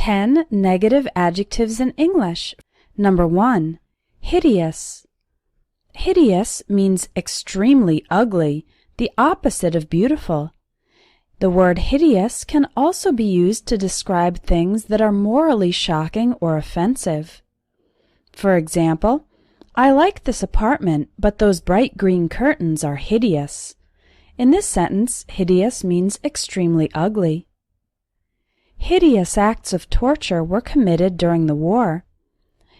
10 negative adjectives in English. Number 1. Hideous. Hideous means extremely ugly, the opposite of beautiful. The word hideous can also be used to describe things that are morally shocking or offensive. For example, I like this apartment, but those bright green curtains are hideous. In this sentence, hideous means extremely ugly. Hideous acts of torture were committed during the war.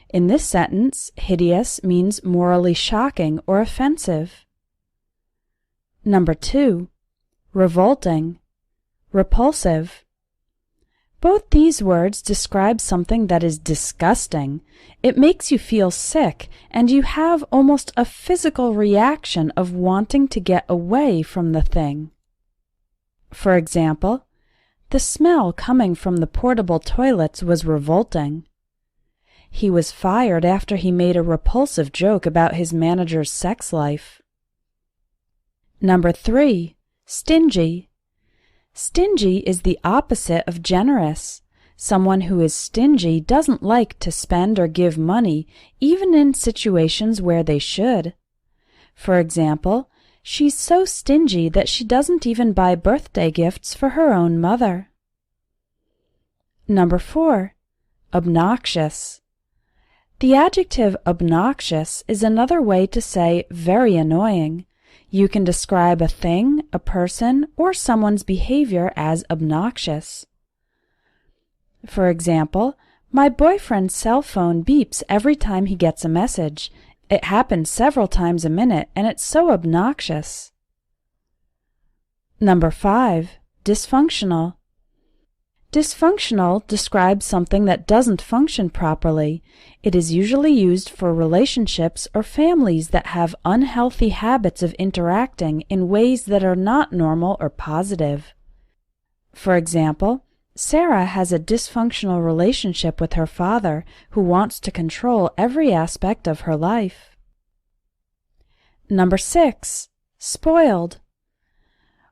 In this sentence, hideous means morally shocking or offensive. Number 2. Revolting. Repulsive. Both these words describe something that is disgusting. It makes you feel sick, and you have almost a physical reaction of wanting to get away from the thing. For example, the smell coming from the portable toilets was revolting. He was fired after he made a repulsive joke about his manager's sex life. Number 3. Stingy. Stingy is the opposite of generous. Someone who is stingy doesn't like to spend or give money, even in situations where they should. For example, she's so stingy that she doesn't even buy birthday gifts for her own mother. Number 4. Obnoxious. The adjective obnoxious is another way to say very annoying. You can describe a thing, a person, or someone's behavior as obnoxious. For example, my boyfriend's cell phone beeps every time he gets a message. It happens several times a minute, and it's so obnoxious. Number 5. Dysfunctional. Dysfunctional describes something that doesn't function properly. It is usually used for relationships or families that have unhealthy habits of interacting in ways that are not normal or positive. For example, Sarah has a dysfunctional relationship with her father, who wants to control every aspect of her life. Number 6. Spoiled.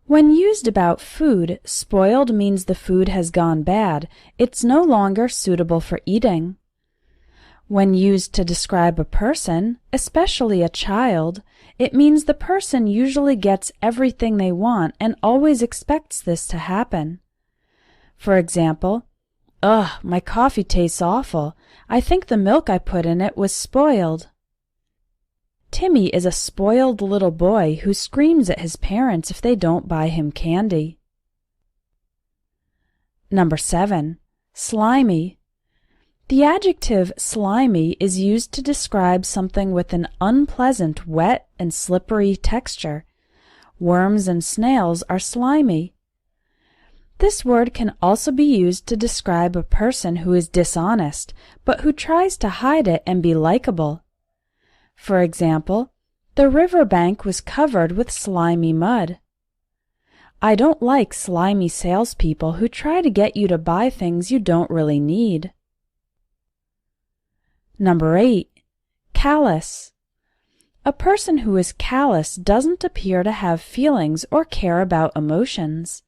When used about food, spoiled means the food has gone bad. It's no longer suitable for eating. When used to describe a person, especially a child, it means the person usually gets everything they want and always expects this to happen. For example, "Ugh, my coffee tastes awful. I think the milk I put in it was spoiled." Timmy is a spoiled little boy who screams at his parents if they don't buy him candy. Number 7. Slimy. The adjective slimy is used to describe something with an unpleasant, wet, and slippery texture. Worms and snails are slimy. This word can also be used to describe a person who is dishonest, but who tries to hide it and be likable. For example, the riverbank was covered with slimy mud. I don't like slimy salespeople who try to get you to buy things you don't really need. Number 8. Callous. A person who is callous doesn't appear to have feelings or care about emotions.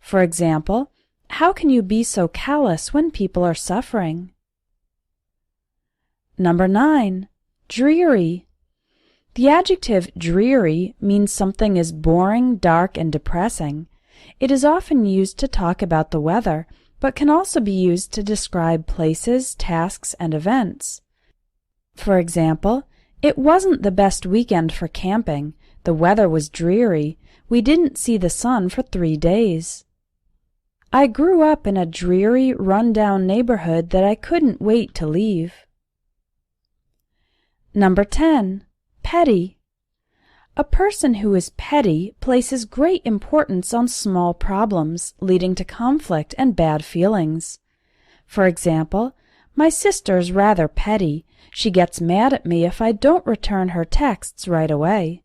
For example, how can you be so callous when people are suffering? Number 9. Dreary. The adjective dreary means something is boring, dark, and depressing. It is often used to talk about the weather, but can also be used to describe places, tasks, and events. For example, it wasn't the best weekend for camping. The weather was dreary. We didn't see the sun for 3 days. I grew up in a dreary, run-down neighborhood that I couldn't wait to leave. Number 10. Petty. A person who is petty places great importance on small problems, leading to conflict and bad feelings. For example, my sister's rather petty. She gets mad at me if I don't return her texts right away.